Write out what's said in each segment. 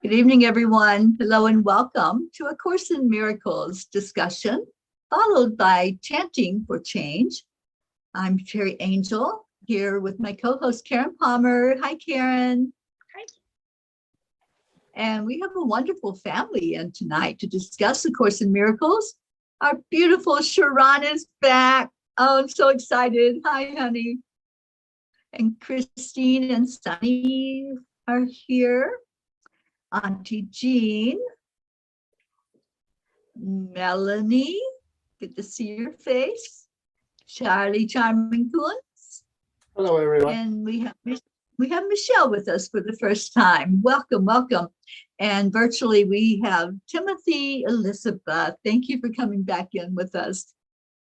Good evening, everyone. Hello and welcome to A Course in Miracles discussion, followed by Chanting for Change. I'm Teri Angel, here with my co-host Karen Palmer. Hi, Karen. Hi. And we have a wonderful family in tonight to discuss A Course in Miracles. Our beautiful Sharon is back. Oh, I'm so excited. Hi, honey. And Christine and Sunny are here. Auntie Jean, Melanie, good to see your face. Charlie Charming Coons. Hello, everyone. And we have Michelle with us for the first time. Welcome, welcome. And virtually we have Timothy Elizabeth. Thank you for coming back in with us.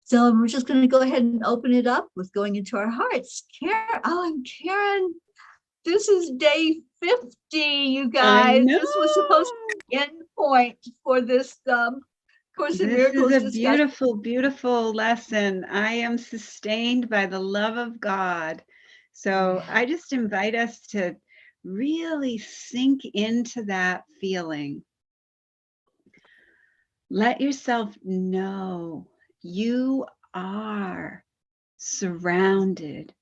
So we're just going to go ahead and open it up with going into our hearts. Karen, this is day 50, you guys. This was supposed to be the end point for this Course in Miracles This is a discussion. beautiful, beautiful lesson. I am sustained by the love of God. So I just invite us to really sink into that feeling. Let yourself know you are surrounded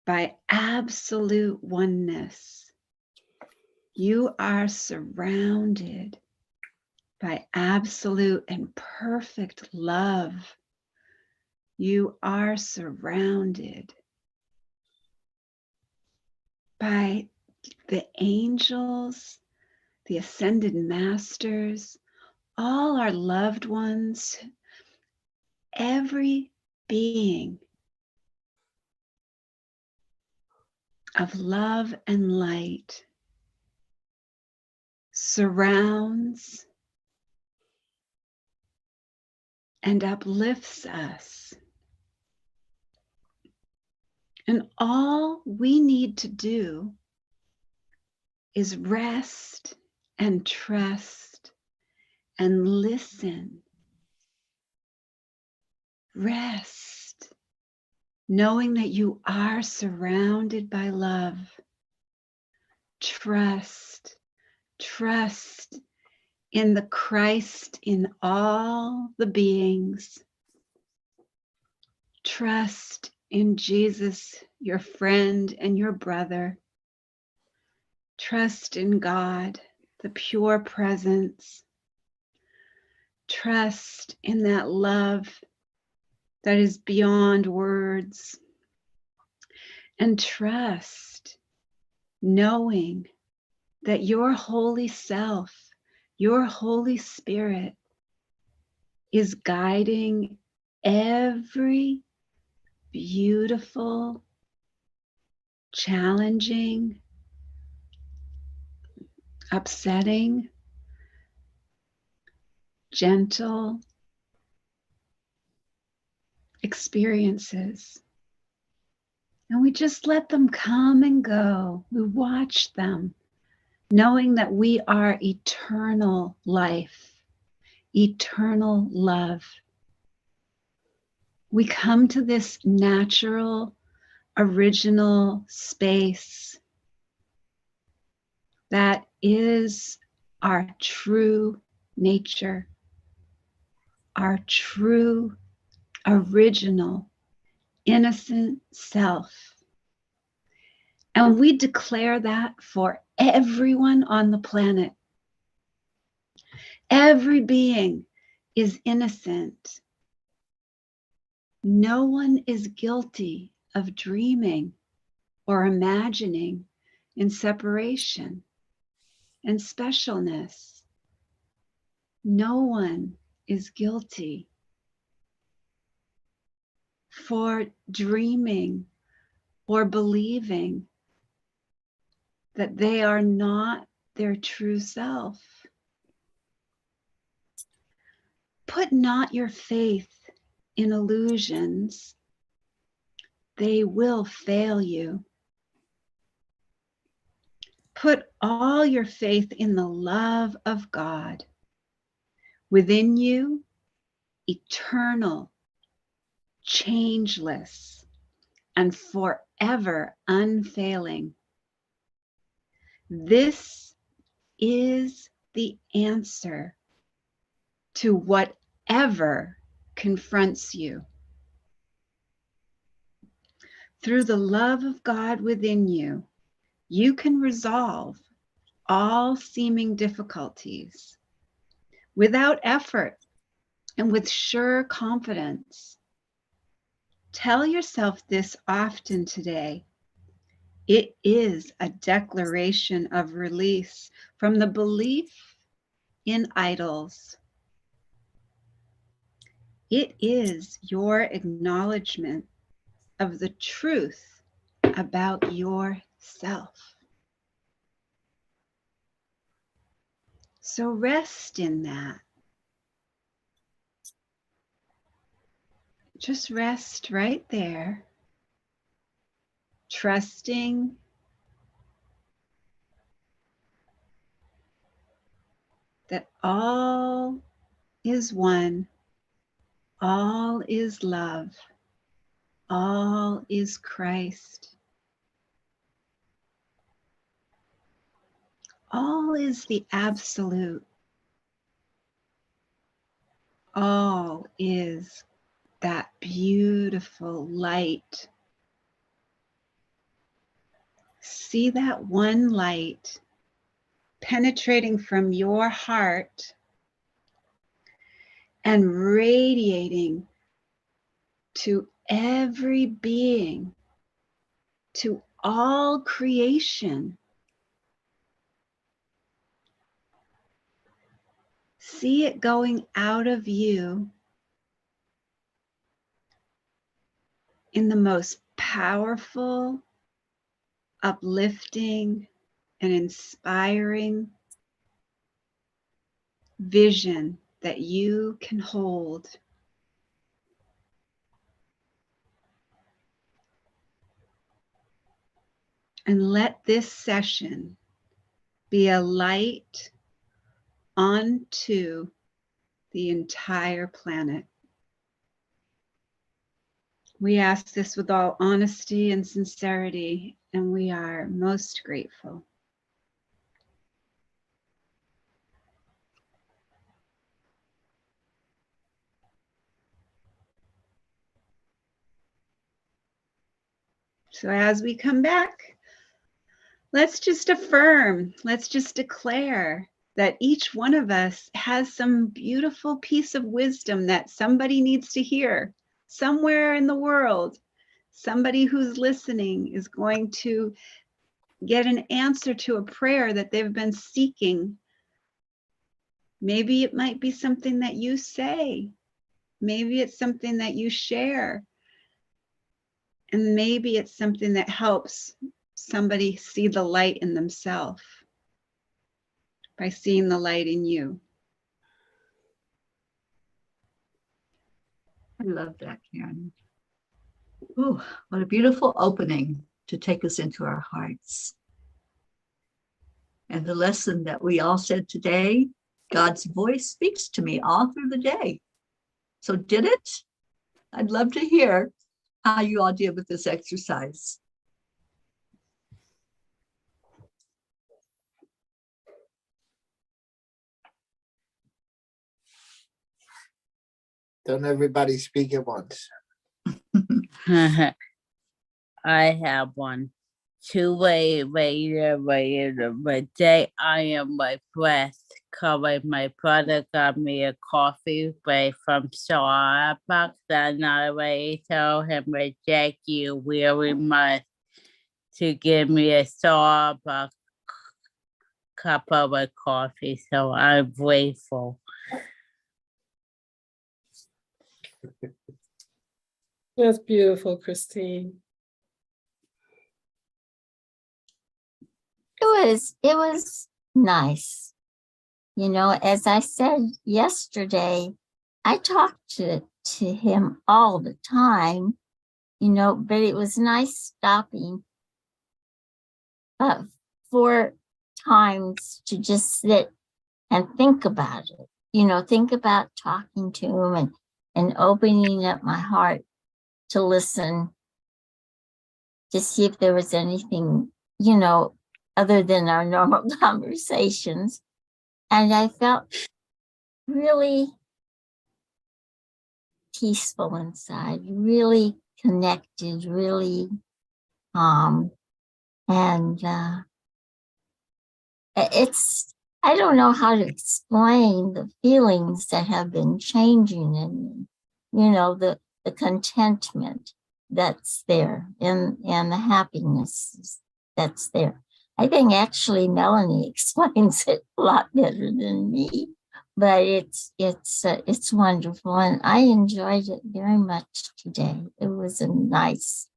by absolute oneness. You are surrounded by absolute and perfect love. You are surrounded by the angels, the ascended masters, all our loved ones, every being of love and light surrounds and uplifts us. And all we need to do is rest and trust and listen. Rest, knowing that you are surrounded by love. Trust in the Christ in all the beings. Trust in Jesus, your friend and your brother. Trust in God, the pure presence. Trust in that love that is beyond words. And trust, knowing that your holy self, your Holy Spirit is guiding every beautiful, challenging, upsetting, gentle experiences. And we just let them come and go. We watch them, knowing that we are eternal life, eternal love. We come to this natural, original space that is our true nature, our true, original, innocent self. And we declare that for everyone on the planet. Every being is innocent. No one is guilty of dreaming or imagining in separation and specialness. No one is guilty for dreaming or believing that they are not their true self. Put not your faith in illusions. They will fail you. Put all your faith in the love of God within you, eternal, changeless, and forever unfailing. This is the answer to whatever confronts you. Through the love of God within you, you can resolve all seeming difficulties without effort and with sure confidence. Tell yourself this often today. It is a declaration of release from the belief in idols. It is your acknowledgement of the truth about yourself. So rest in that. Just rest right there, trusting that all is one, all is love, all is Christ. All is the absolute. All is that beautiful light. See that one light penetrating from your heart and radiating to every being, to all creation. See it going out of you in the most powerful, uplifting, and inspiring vision that you can hold. And let this session be a light onto the entire planet. We ask this with all honesty and sincerity, and we are most grateful. So as we come back, let's just affirm, let's just declare that each one of us has some beautiful piece of wisdom that somebody needs to hear somewhere in the world. Somebody who's listening is going to get an answer to a prayer that they've been seeking. Maybe it might be something that you say. Maybe it's something that you share. And maybe it's something that helps somebody see the light in themselves by seeing the light in you. I love that, Karen. Ooh, what a beautiful opening to take us into our hearts. And the lesson that we all said today, God's voice speaks to me all through the day. So did it? I'd love to hear how you all did with this exercise. Don't everybody speak at once. I have one. Two-way radio, my day. I am my breath. Covered my brother got me a coffee break from Starbucks, and I already told him to thank you very much to give me a Starbucks cup of a coffee. So I'm grateful. That's beautiful, Christine. It was nice. You know, as I said yesterday, I talked to him all the time, you know, but it was nice stopping 4 times to just sit and think about it, you know, think about talking to him and opening up my heart to listen, to see if there was anything, you know, other than our normal conversations. And I felt really peaceful inside, really connected, really calm. And it's, I don't know how to explain the feelings that have been changing in me. You know, the contentment that's there and the happiness that's there. I think actually Melanie explains it a lot better than me, but it's wonderful, and I enjoyed it very much today. It was a nice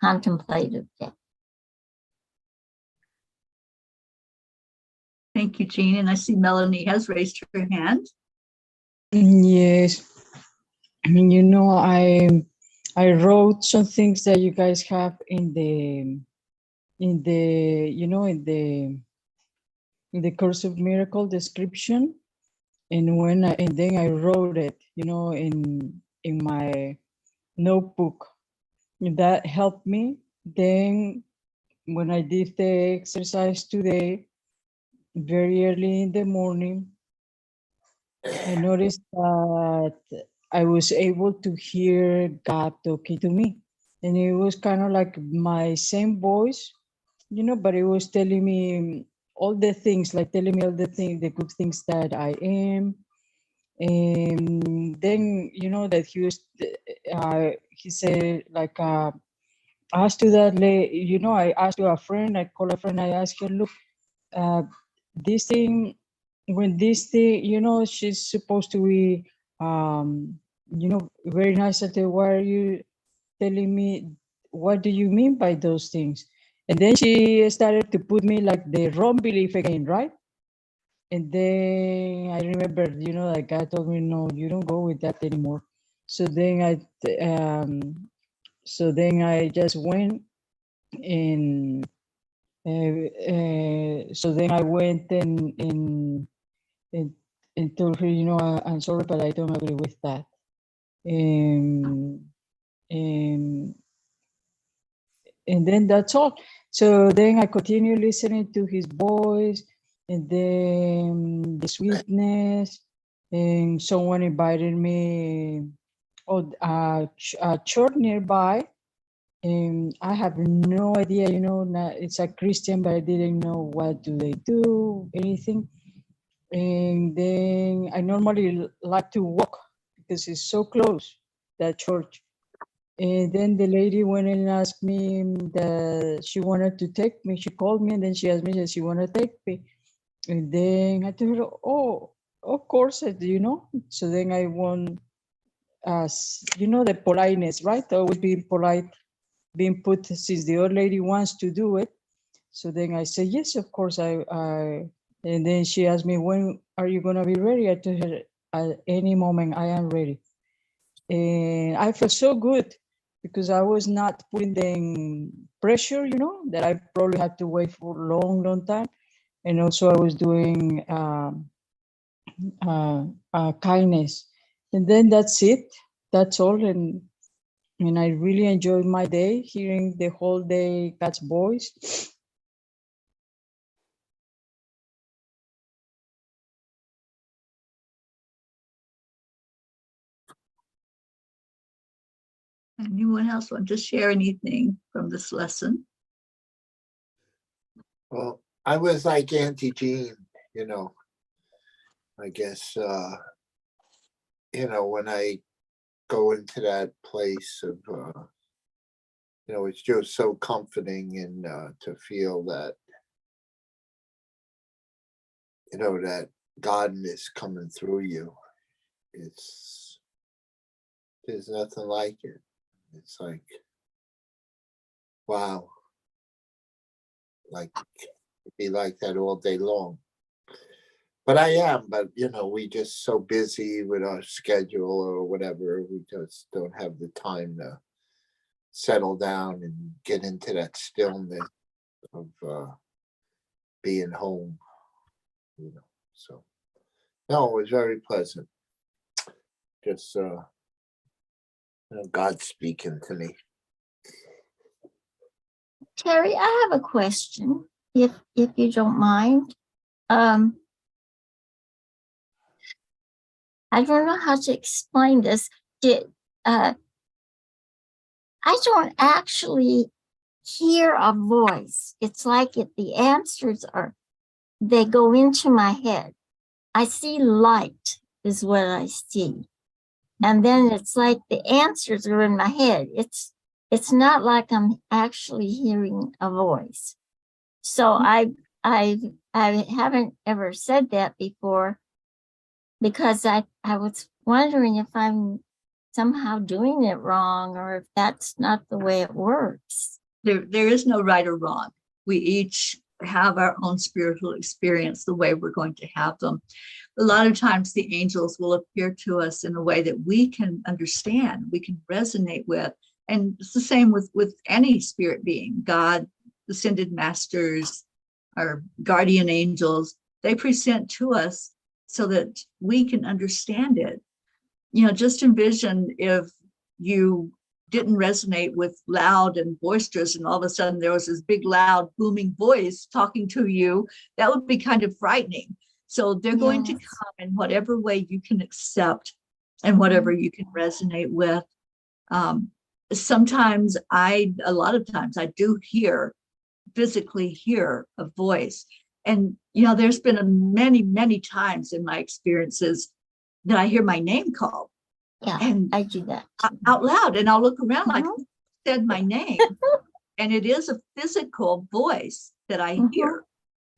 contemplative day. Thank you, Jean. And I see Melanie has raised her hand. Yes. You know, I wrote some things that you guys have in the you know, in the Course of Miracle description, and then I wrote it, you know, in my notebook. That helped me. Then when I did the exercise today, very early in the morning, I noticed that I was able to hear God talking to me. And it was kind of like my same voice, you know, but it was telling me all the things, like telling me all the things, the good things that I am. And then, you know, that he said, like, asked to that, you know, I asked to a friend, I called a friend, I asked her, look, this thing, when this thing, you know, she's supposed to be, you know, very nice. I said, why are you telling me, what do you mean by those things? And then she started to put me like the wrong belief again, right? And then I remember, you know, like God told me, no, you don't go with that anymore. So then I just went and so then I went and told her, you know, I'm sorry, but I don't agree with that. And then that's all. So then I continue listening to his voice, and then the sweetness, and someone invited me a church nearby, and I have no idea, you know, it's a Christian, but I didn't know what do they do, anything. And then I normally like to walk because it's so close, that church. And then the lady went and asked me that she wanted to take me. She called me and then she asked me that she wanted to take me. And then I told her, oh, of course, you know. So then I won, you know, the politeness, right? Always being polite, being put, since the old lady wants to do it. So then I said, yes, of course. And then she asked me, when are you going to be ready? I told her, at any moment I am ready. And I felt so good because I was not putting the pressure, you know, that I probably had to wait for a long, long time. And also I was doing kindness. And then that's it. That's all. And I really enjoyed my day, hearing the whole day God's voice. Anyone else want to share anything from this lesson? Well, I was like Auntie Jean, you know, I guess, you know, when I go into that place of, you know, it's just so comforting, and to feel that, you know, that God is coming through you. There's nothing like it. It's like, wow, like it'd be like that all day long. But I am, but you know, we just so busy with our schedule or whatever, we just don't have the time to settle down and get into that stillness of being home, you know. So no, it was very pleasant. Just you know, God speaking to me. Teri, I have a question, if you don't mind. I don't know how to explain this. I don't actually hear a voice. It's like the answers they go into my head. I see light is what I see. And then it's like the answers are in my head. It's not like I'm actually hearing a voice. So I haven't ever said that before, because I was wondering if I'm somehow doing it wrong, or if that's not the way it works. There is no right or wrong. We each have our own spiritual experience the way we're going to have them. A lot of times the angels will appear to us in a way that we can understand, we can resonate with. And it's the same with any spirit being, God, ascended masters, our guardian angels. They present to us so that we can understand it. You know, just envision if you didn't resonate with loud and boisterous, and all of a sudden there was this big, loud, booming voice talking to you. That would be kind of frightening. So they're going to come in whatever way you can accept and whatever you can resonate with. Sometimes a lot of times I do physically hear a voice. And, you know, there's been many, many times in my experiences that I hear my name called. Yeah, and I do that out loud, and I'll look around like, who said my name? And it is a physical voice that I hear.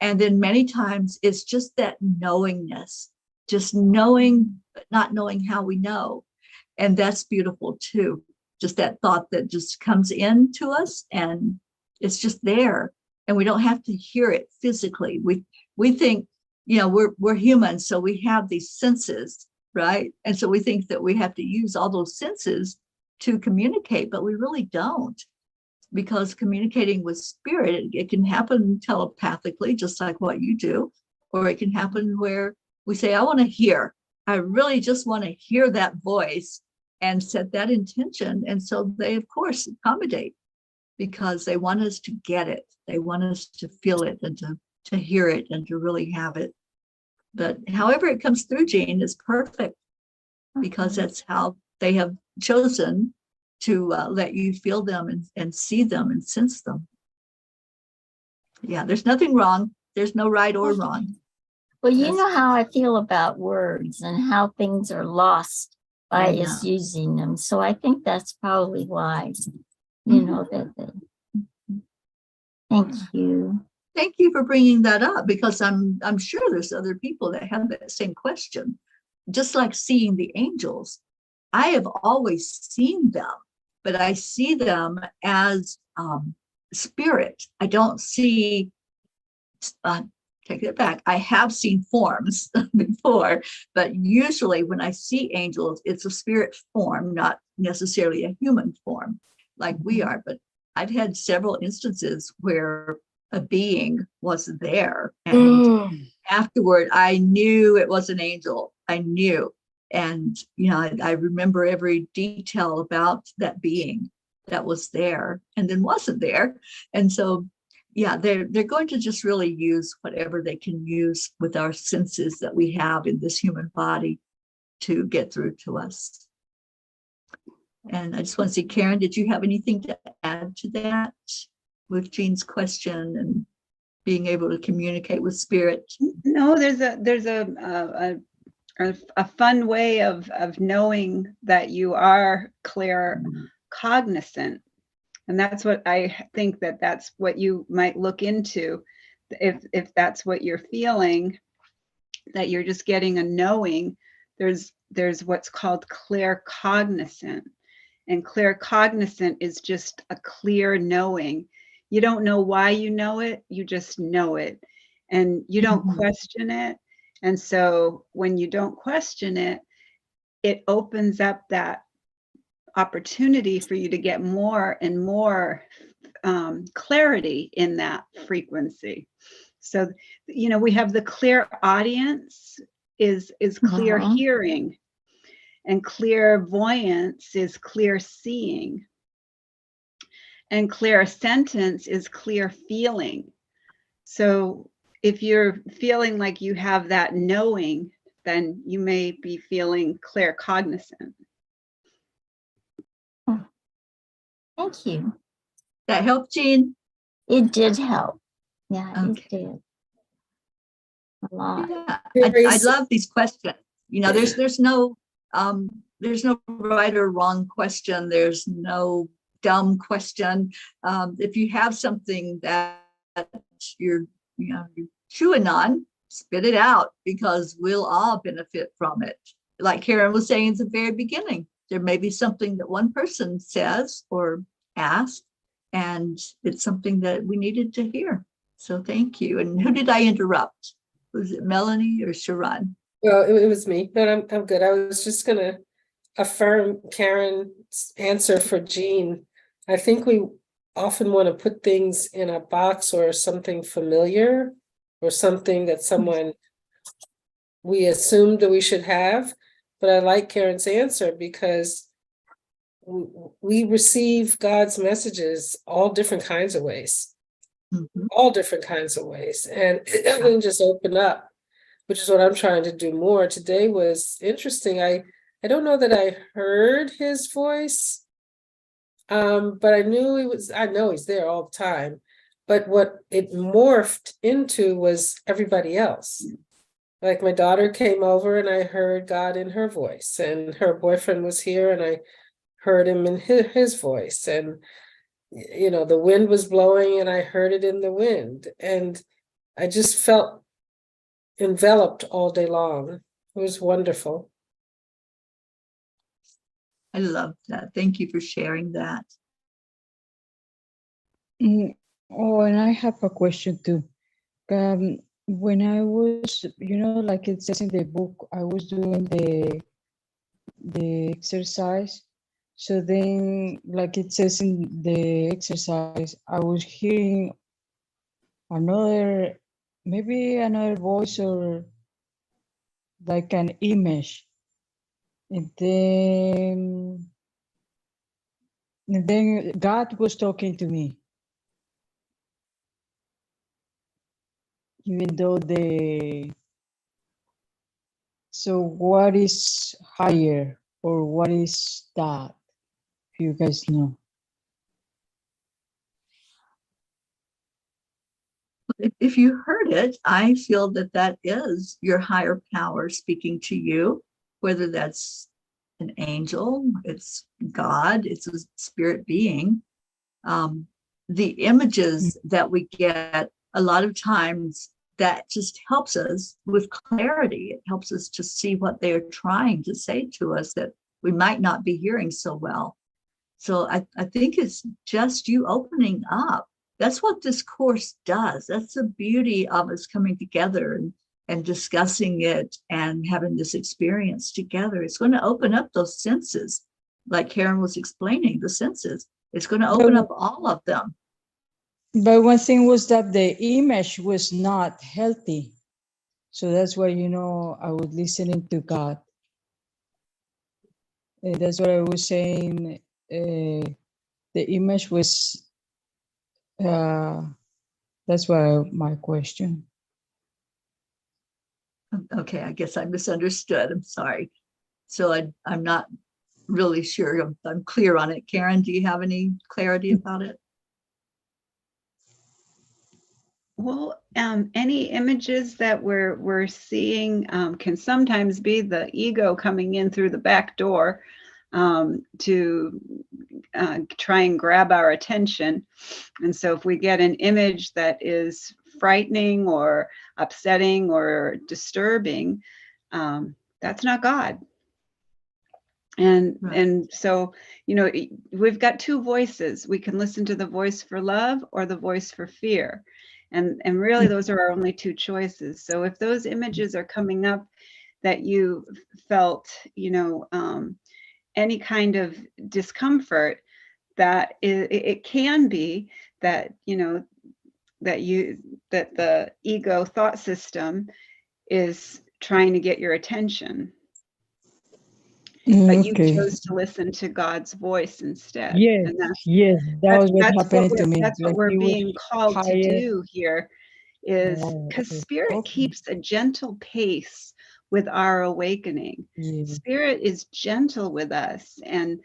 And then many times it's just that knowingness, just knowing, but not knowing how we know. And that's beautiful too. Just that thought that just comes into us and it's just there. And we don't have to hear it physically. We think, you know, we're humans, so we have these senses, right? And so we think that we have to use all those senses to communicate, but we really don't. Because communicating with spirit, it can happen telepathically, just like what you do, or it can happen where we say, I want to hear. I really just want to hear that voice and set that intention. And so they, of course, accommodate because they want us to get it. They want us to feel it and to hear it and to really have it. But however it comes through, Jean, is perfect because that's how they have chosen to let you feel them and see them and sense them. Yeah, there's nothing wrong. There's no right or wrong. Well, you know how I feel about words and how things are lost by us using them. So I think that's probably why, you know, thank you. Thank you for bringing that up, because I'm sure there's other people that have that same question. Just like seeing the angels, I have always seen them, but I see them as spirit. I don't see, take it back, I have seen forms before, but usually when I see angels, it's a spirit form, not necessarily a human form like we are. But I've had several instances where a being was there, and afterward I knew it was an angel. I knew. And, you know, I remember every detail about that being that was there and then wasn't there. And so, yeah, they're going to just really use whatever they can use with our senses that we have in this human body to get through to us. And I just want to see, Karen, did you have anything to add to that with Jean's question and being able to communicate with spirit? No, there's a fun way of knowing that you are clear cognizant. And that's what I think that's what you might look into. If that's what you're feeling, that you're just getting a knowing, there's what's called clear cognizant. And clear cognizant is just a clear knowing. You don't know why you know it, you just know it. And you don't question it. And so when you don't question it, it opens up that opportunity for you to get more and more clarity in that frequency. So, you know, we have the clear audience is clear hearing, and clairvoyance is clear seeing. And clear sentence is clear feeling. So if you're feeling like you have that knowing, then you may be feeling clear cognizant. Thank you. That help, Jean? It did help. Yeah, Okay. it did. A lot. Yeah, Very I s- love these questions. You know, there's no right or wrong question. There's no dumb question. If you have something that you're chewing on, spit it out, because we'll all benefit from it. Like Karen was saying at the very beginning, there may be something that one person says or asks, and it's something that we needed to hear. So thank you. And who did I interrupt? Was it Melanie or Sharon? Well, it was me, but I'm good. I was just gonna affirm Karen's answer for Jean. I think we often want to put things in a box or something familiar or something that someone we assumed that we should have. But I like Karen's answer because we receive God's messages all different kinds of ways, Mhm. all different kinds of ways. And it can just open up, which is what I'm trying to do more. Today was interesting. I don't know that I heard his voice, but I know he's there all the time. But what it morphed into was everybody else. Like my daughter came over and I heard God in her voice, and her boyfriend was here and I heard him in his voice. And, you know, the wind was blowing and I heard it in the wind. And I just felt enveloped all day long. It was wonderful. I love that. Thank you for sharing that. Oh, and I have a question too. When I was, like it says in the book, I was doing the exercise. So then, like it says in the exercise, I was hearing maybe another voice or like an image. And then God was talking to me. Even though so what is higher or what is that? If you guys know. If you heard it, I feel that is your higher power speaking to you, whether that's an angel, it's God, it's a spirit being. The images that we get a lot of times, that just helps us with clarity. It helps us to see what they are trying to say to us that we might not be hearing so well. So I think it's just you opening up. That's what this course does. That's the beauty of us coming together and discussing it and having this experience together. It's going to open up those senses, like Karen was explaining, the senses. It's going to open up all of them. But one thing was that the image was not healthy. So that's why, I was listening to God. That's what I was saying. The image was, that's why my question. Okay, I guess I misunderstood. I'm sorry. So I'm not really sure I'm clear on it. Karen, do you have any clarity about it? Well, any images that we're seeing can sometimes be the ego coming in through the back door to try and grab our attention. And so if we get an image that is frightening or upsetting or disturbing, that's not God. And Right. and so, we've got two voices. We can listen to the voice for love or the voice for fear. And really those are our only two choices. So if those images are coming up that you felt, any kind of discomfort, that it can be that, that the ego thought system is trying to get your attention. but you Okay. chose to listen to God's voice instead. Yes, And yes, that was what happened to me. that's what When we're he was being called to higher. do here, is Oh, because okay. Spirit Okay. keeps a gentle pace with our awakening. Yeah. Spirit is gentle with us and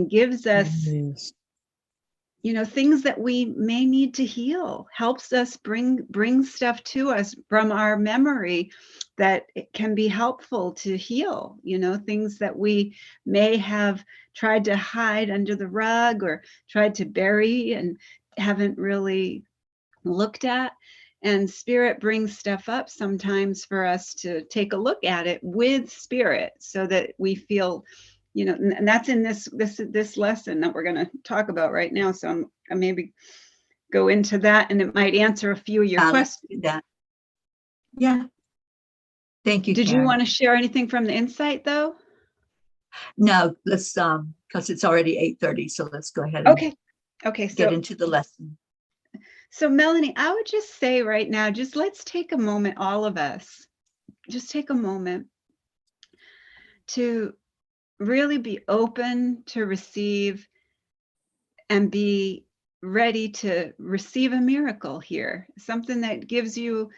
gives us, Yes. you know, things that we may need to heal, helps us bring stuff to us from our memory that it can be helpful to heal, you know, things that we may have tried to hide under the rug or tried to bury and haven't really looked at. And Spirit brings stuff up sometimes for us to take a look at it with Spirit so that we feel, you know, and that's in this lesson that we're going to talk about right now. So I maybe go into that, and it might answer a few of your Let's questions. do that. Yeah. Thank you, Did you Karen. want to share anything from the insight, though? No, let's because it's already 8:30, so let's go ahead and Okay. get into the lesson. So Melanie, I would just say right now, just let's take a moment, all of us, just take a moment to really be open to receive and be ready to receive a miracle here, something that gives you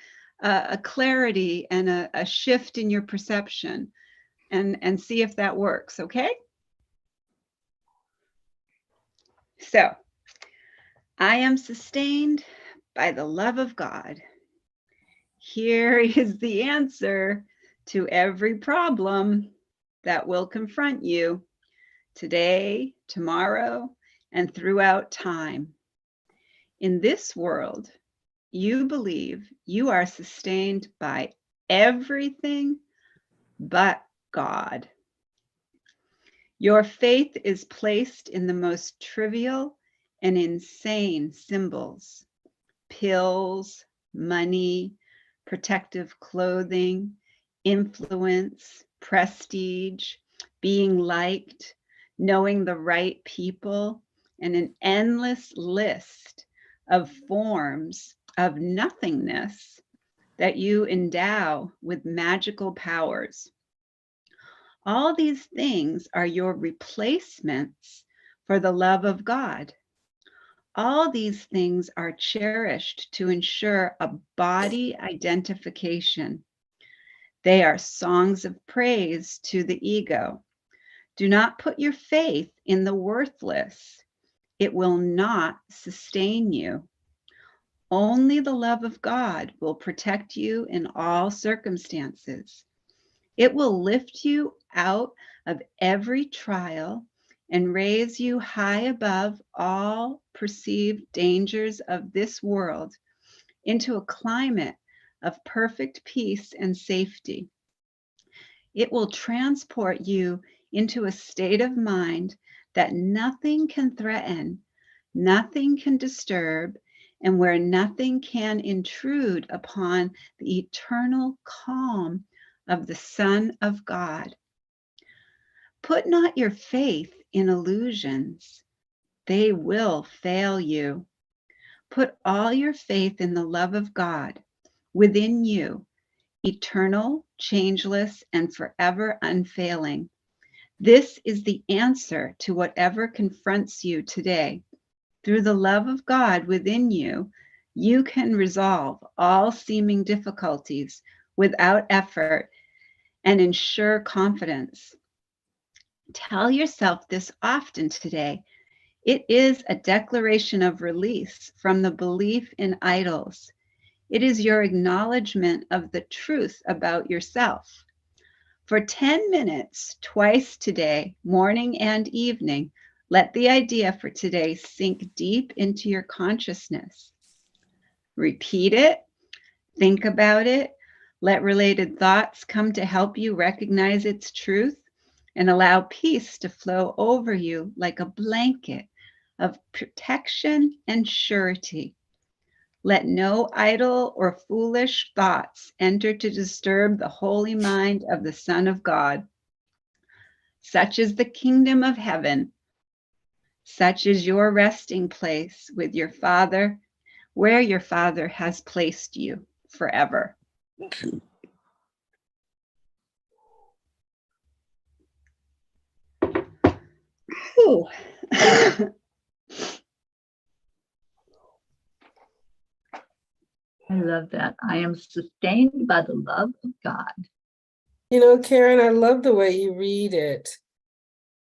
a clarity and a shift in your perception, and see if that works, okay? So, I am sustained by the love of God. Here is the answer to every problem that will confront you today, tomorrow, and throughout time. In this world, you believe you are sustained by everything but God. Your faith is placed in the most trivial and insane symbols: pills, money, protective clothing, influence, prestige, being liked, knowing the right people, and an endless list of forms of nothingness that you endow with magical powers. All these things are your replacements for the love of God. All these things are cherished to ensure a body identification. They are songs of praise to the ego. Do not put your faith in the worthless. It will not sustain you. Only the love of God will protect you in all circumstances. It will lift you out of every trial and raise you high above all perceived dangers of this world into a climate of perfect peace and safety. It will transport you into a state of mind that nothing can threaten, nothing can disturb, and where nothing can intrude upon the eternal calm of the Son of God. Put not your faith in illusions. They will fail you. Put all your faith in the love of God within you, eternal, changeless, and forever unfailing. This is the answer to whatever confronts you today. Through the love of God within you, you can resolve all seeming difficulties without effort and ensure confidence. Tell yourself this often today. It is a declaration of release from the belief in idols. It is your acknowledgement of the truth about yourself. For 10 minutes, twice today, morning and evening, let the idea for today sink deep into your consciousness. Repeat it, think about it, let related thoughts come to help you recognize its truth, and allow peace to flow over you like a blanket of protection and surety. Let no idle or foolish thoughts enter to disturb the holy mind of the Son of God. Such is the kingdom of heaven. Such is your resting place with your Father, where your Father has placed you forever. Whew. I love that. I am sustained by the love of God. You know, Karen, I love the way you read it,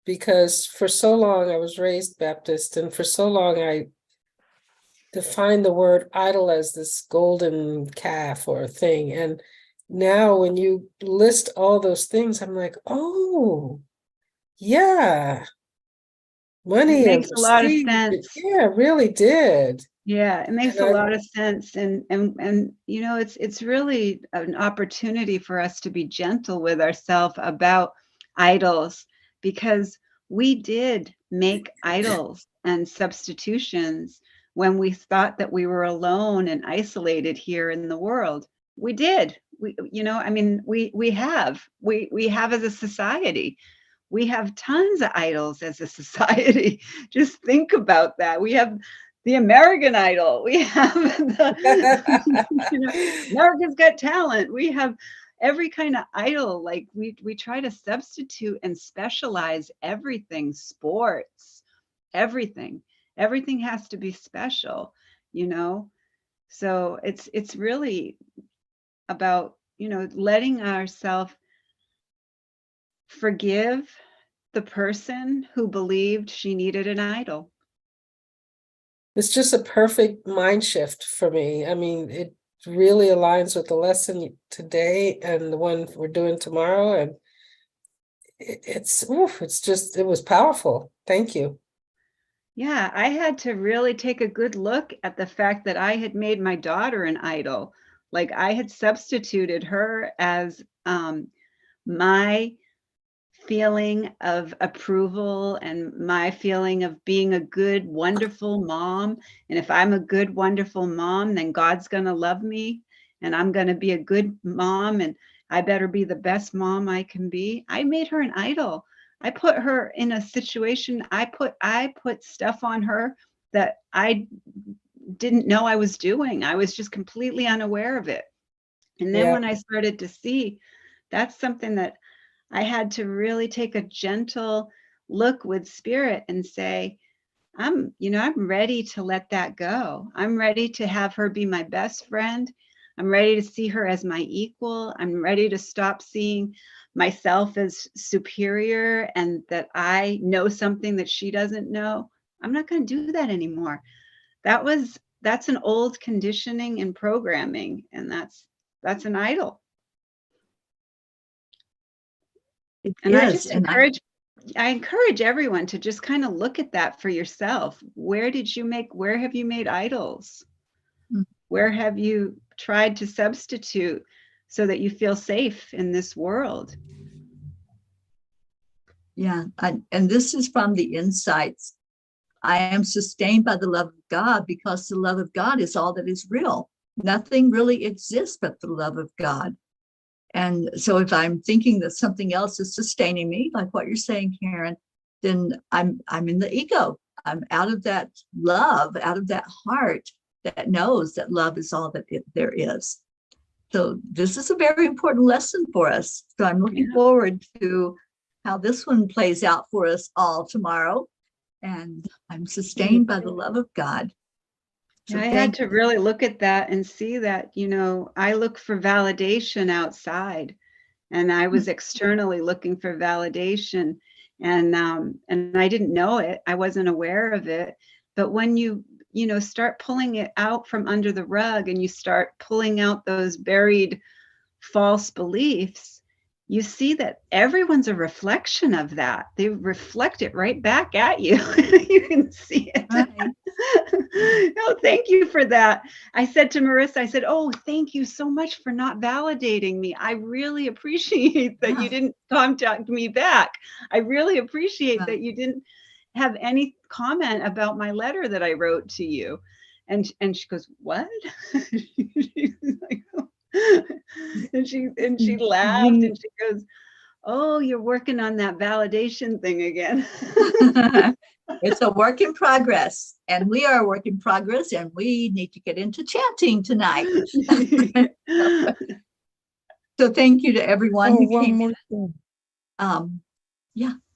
because for so long I was raised Baptist, and for so long I defined the word idol as this golden calf or thing. And now when you list all those things, I'm like, oh, yeah, money and Makes a lot of prestige. sense. Yeah, it really did. Yeah, it makes And a I- lot of sense. And you know, it's really an opportunity for us to be gentle with ourselves about idols, because we did make idols and substitutions when we thought that we were alone and isolated here in the world. We did. We, you know, I mean, we have as a society. We have tons of idols as a society. Just think about that. We have the American Idol. We have you know, America's Got Talent. We have every kind of idol. Like we try to substitute and specialize everything. Sports, everything. Everything has to be special, you know. So it's really about, you know, letting ourselves forgive the person who believed she needed an idol. It's just a perfect mind shift for me. I mean, it really aligns with the lesson today and the one we're doing tomorrow. And it was powerful. Thank you. Yeah, I had to really take a good look at the fact that I had made my daughter an idol. Like I had substituted her as my feeling of approval and my feeling of being a good, wonderful mom. And if I'm a good, wonderful mom, then God's going to love me and I'm going to be a good mom and I better be the best mom I can be. I made her an idol. I put her in a situation. I put stuff on her that I didn't know I was doing. I was just completely unaware of it. And then Yeah. when I started to see, that's something that I had to really take a gentle look with spirit and say, I'm ready to let that go. I'm ready to have her be my best friend. I'm ready to see her as my equal. I'm ready to stop seeing myself as superior and that I know something that she doesn't know. I'm not going to do that anymore. That's an old conditioning and programming, and that's an idol. It And I is, just and I encourage everyone to just kind of look at that for yourself. Where have you made idols? Mm. Where have you tried to substitute so that you feel safe in this world? Yeah, and this is from the insights. I am sustained by the love of God because the love of God is all that is real. Nothing really exists but the love of God. And so if I'm thinking that something else is sustaining me, like what you're saying, Karen, then I'm in the ego. I'm out of that love, out of that heart that knows that love is all that there is. So this is a very important lesson for us. So I'm looking forward to how this one plays out for us all tomorrow. And I'm sustained by the love of God. So I had to really look at that and see that, you know, I look for validation outside and I was externally looking for validation and I didn't know it. I wasn't aware of it. But when you start pulling it out from under the rug and you start pulling out those buried false beliefs, you see that everyone's a reflection of that. They reflect it right back at you. You can see it. Right. No, thank you for that. I said to Marissa, I said, oh, thank you so much for not validating me. I really appreciate that you didn't contact me back. I really appreciate that you didn't have any comment about my letter that I wrote to you. And she goes, what? She's like, oh. and she laughed and she goes, oh, you're working on that validation thing again. It's a work in progress, and we are a work in progress, and we need to get into chanting tonight. So thank you to everyone who one came. more thing. Yeah.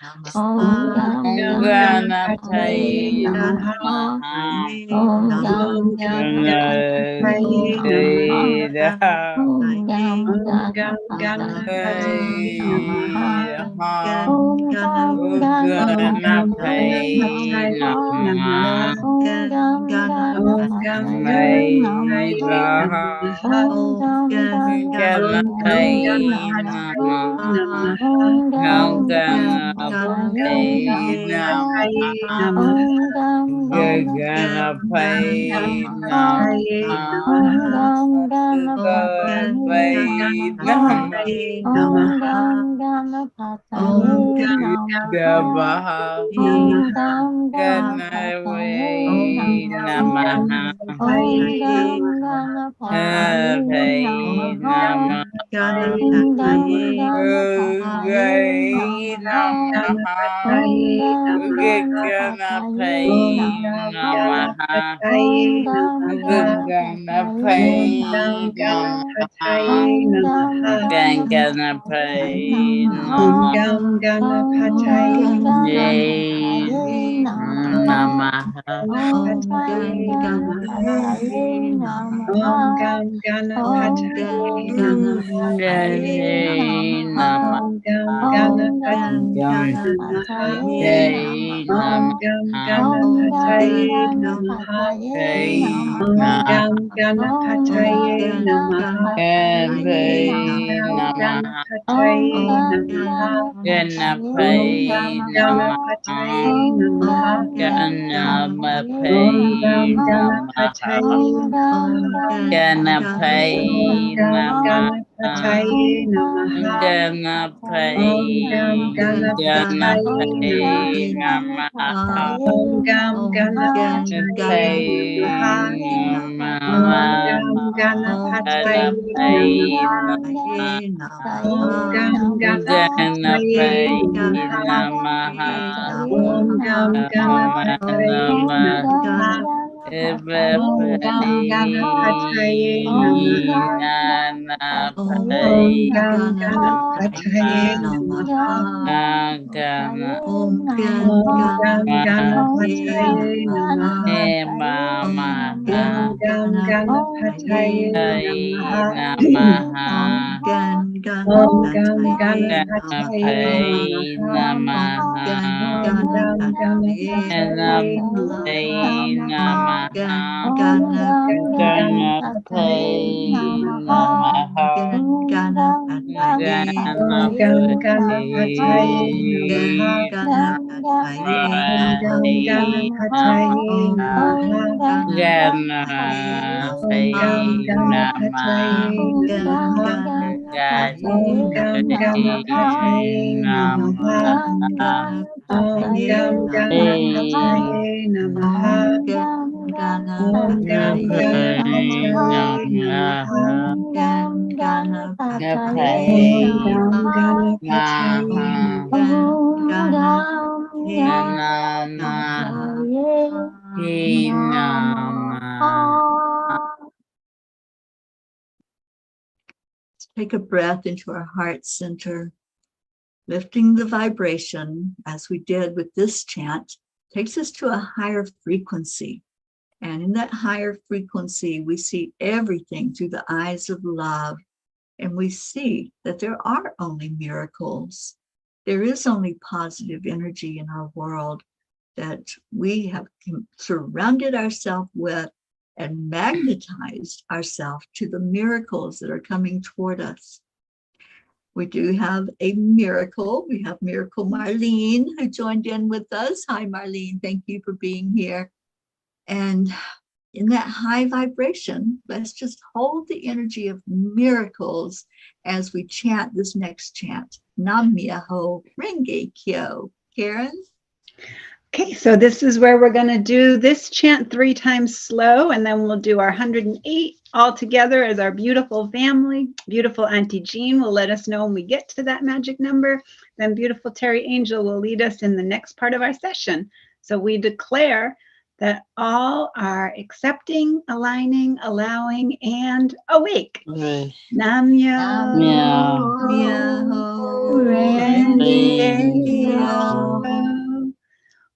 Om Gam Ganapataye Ganapataye Namaha. Namaha. Om Gam Ganapataye Namaha. Om Gam Ganapataye Namaha. Om Gam Ganapataye Namaha. Om Gam Ganapataye Namaha. Om Gam Ganapataye Namaha. Om Gam Ganapataye Namaha. Om Gam Ganapataye Namaha. Om Gam Ganapataye Namaha. Om Gam Ganapataye Namaha. Om Gam Ganapataye Namaha. Om Gam Ganapataye Namaha. Om Gam Ganapataye Namaha. Om Gam Ganapataye Namaha. Om Gam Ganapataye Namaha. Om Gam Ganapataye Namaha. Om Gam Ganapataye Namaha. Namaha. Om Gam Ganapataye Namaha. Om Gam Ganapataye Namaha. Om Gam Ganapataye Namaha. Om Gam Ganapataye Namaha. Om Gam Ganapataye Namaha. Om Gam Ganapataye Namaha. Om Gam Ganapataye Namaha. Om Gam Ganapataye Namaha. Ganapataye Namaha. Take a breath into our heart center, lifting the vibration as we did with this chant, takes us to a higher frequency. And in that higher frequency, we see everything through the eyes of love. And we see that there are only miracles. There is only positive energy in our world that we have surrounded ourselves with and magnetized ourselves to the miracles that are coming toward us. We do have a miracle. We have Miracle Marlene who joined in with us. Hi, Marlene. Thank you for being here. And in that high vibration, let's just hold the energy of miracles as we chant this next chant. Nam Myoho Renge Kyo. Karen? Okay, so this is where we're going to do this chant 3 times slow, and then we'll do our 108 all together as our beautiful family. Beautiful Auntie Jean will let us know when we get to that magic number. Then beautiful Teri Angel will lead us in the next part of our session. So we declare that all are accepting, aligning, allowing, and awake. Nam Myoho Renge Kyo.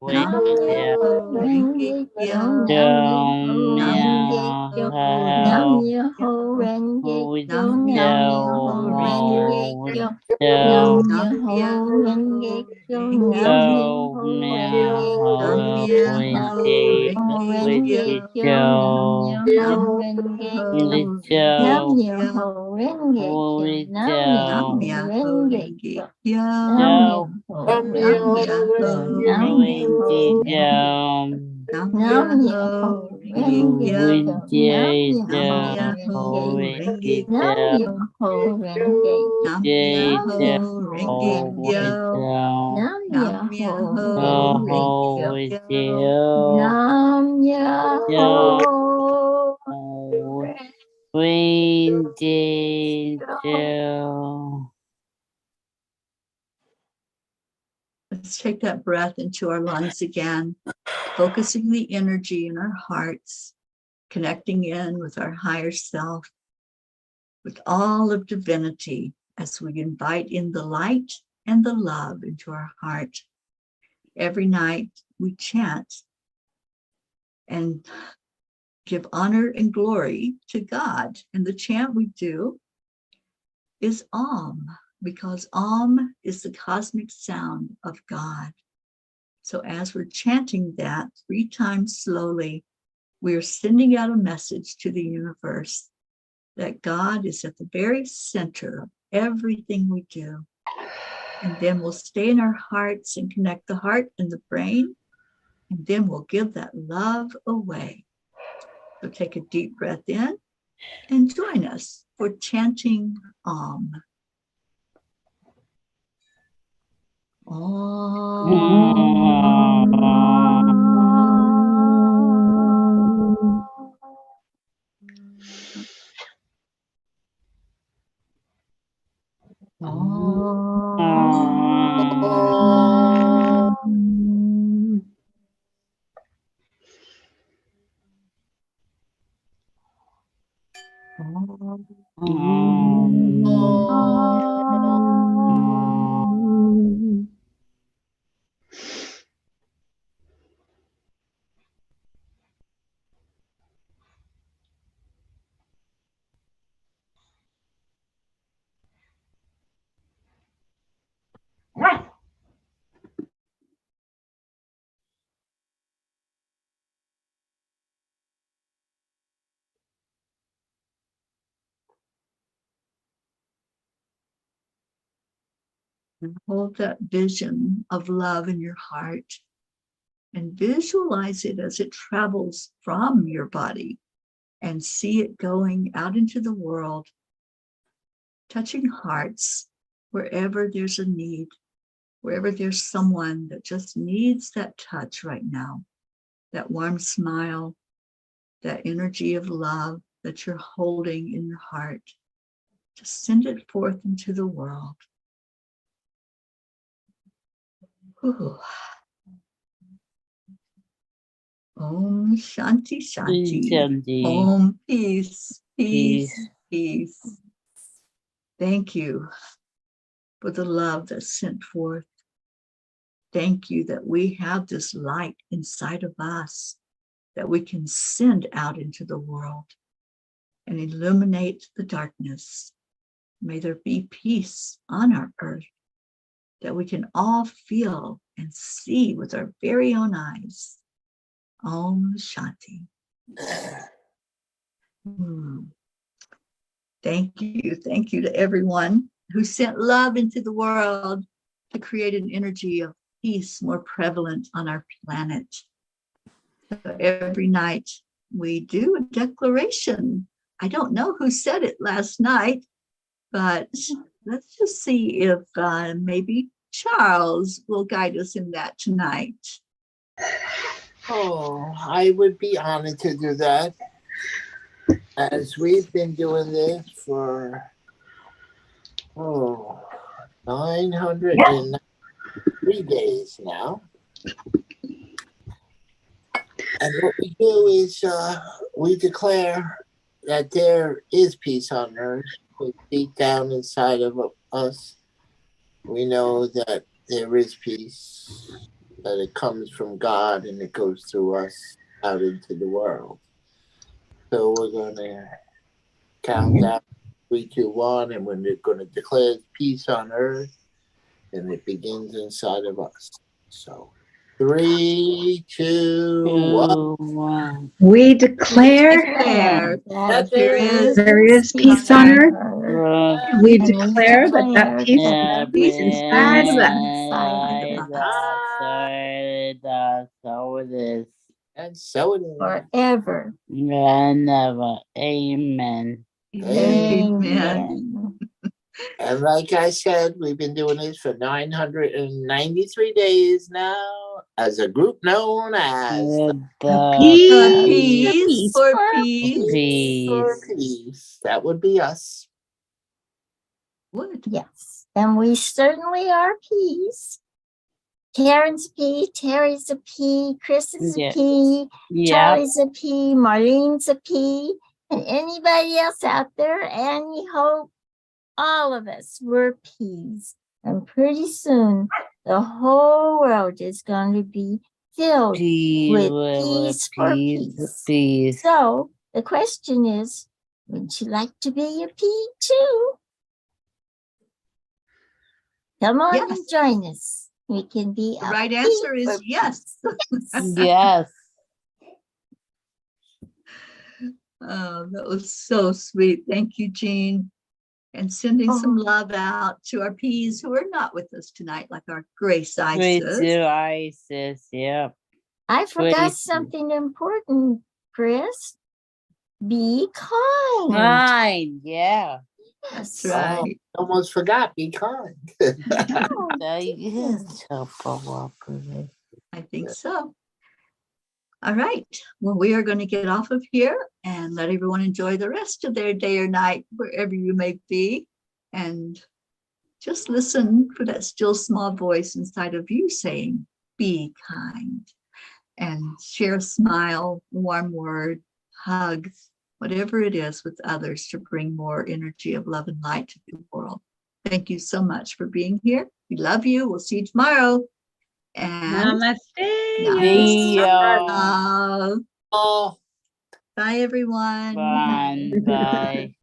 With Nam Myoho Renge Kyo, Nam Myoho Renge Kyo, Nam Myoho Renge Kyo, Nam Myoho Renge Kyo, Nam Myoho Renge Kyo, Nam Myoho Renge Kyo, Nam Myoho Renge Kyo, Nam Myoho Renge Kyo, Nam Myoho Renge Kyo, Nam Myoho Renge Kyo, Nam Myoho Renge Kyo, Nam Myoho Renge Kyo, Nam Myoho Renge Kyo, Nam Myoho Renge Kyo, Nam Myoho Renge Kyo, Nam Myoho Let's take that breath into our lungs again, focusing the energy in our hearts, connecting in with our higher self, with all of divinity, as we invite in the light and the love into our heart. Every night we chant and give honor and glory to God. And the chant we do is Om, because Om is the cosmic sound of God. So as we're chanting that 3 times slowly, we're sending out a message to the universe that God is at the very center of everything we do. And then we'll stay in our hearts and connect the heart and the brain, and then we'll give that love away. So take a deep breath in and join us for chanting Om. Hold that vision of love in your heart and visualize it as it travels from your body and see it going out into the world, touching hearts wherever there's a need, wherever there's someone that just needs that touch right now, that warm smile, that energy of love that you're holding in your heart. Just send it forth into the world. Ooh. Om Shanti Shanti. Om peace, peace, peace. Thank you for the love that's sent forth. Thank you that we have this light inside of us that we can send out into the world and illuminate the darkness. May there be peace on our earth that we can all feel and see with our very own eyes. Om Shanti. Thank you to everyone who sent love into the world to create an energy of peace more prevalent on our planet. So every night we do a declaration. I don't know who said it last night, but let's just see if maybe Charles will guide us in that tonight. Oh, I would be honored to do that. As we've been doing this for 903 days now. And what we do is we declare that there is peace on earth. Deep down inside of us, we know that there is peace. that it comes from God and it goes through us out into the world. So we're going to count down 3, 2, 1, and when we're going to declare peace on earth, and it begins inside of us. So 3, 2, 1. 2, 1. We declare Declare That there is there is peace on earth. Earth, We And we declare that declare peace that is that peace peace inside is of us. inside of us so it is. and so it is. forever. And ever. Amen. Amen. Amen. And like I said, we've been doing this for 993 days now as a group known as The Peace. For For peace. peace. Peace. That would be us. Would. Yes, and we certainly are peace. Karen's a P, Terry's a P, Chris is a Yeah. P, Yep. Charlie's a P, Marlene's a P, and anybody else out there, Annie, Hope, all of us, we're P's. And pretty soon, the whole world is going to be filled with peace for peace. Peace. So the question is, would you like to be a P too? Come on Yes. and join us. We can be The a right P answer is for yes. peace. Yes. Oh, that was so sweet. Thank you, Jean. And sending some love out to our P's who are not with us tonight, like our Grace Great Isis. to Isis. Yep. I forgot Great. something important, Chris. Be kind. Kind. Yeah. That's Yes. right. Almost forgot. Be kind. Oh, That yes. is so cooperative. I think so. All right. Well, we are going to get off of here and let everyone enjoy the rest of their day or night, wherever you may be. And just listen for that still small voice inside of you saying, be kind. And share a smile, warm word, hugs, whatever it is with others to bring more energy of love and light to the world. Thank you so much for being here. We love you. We'll see you tomorrow. And Namaste. See ya. Oh. bye, everyone. Bye. Bye.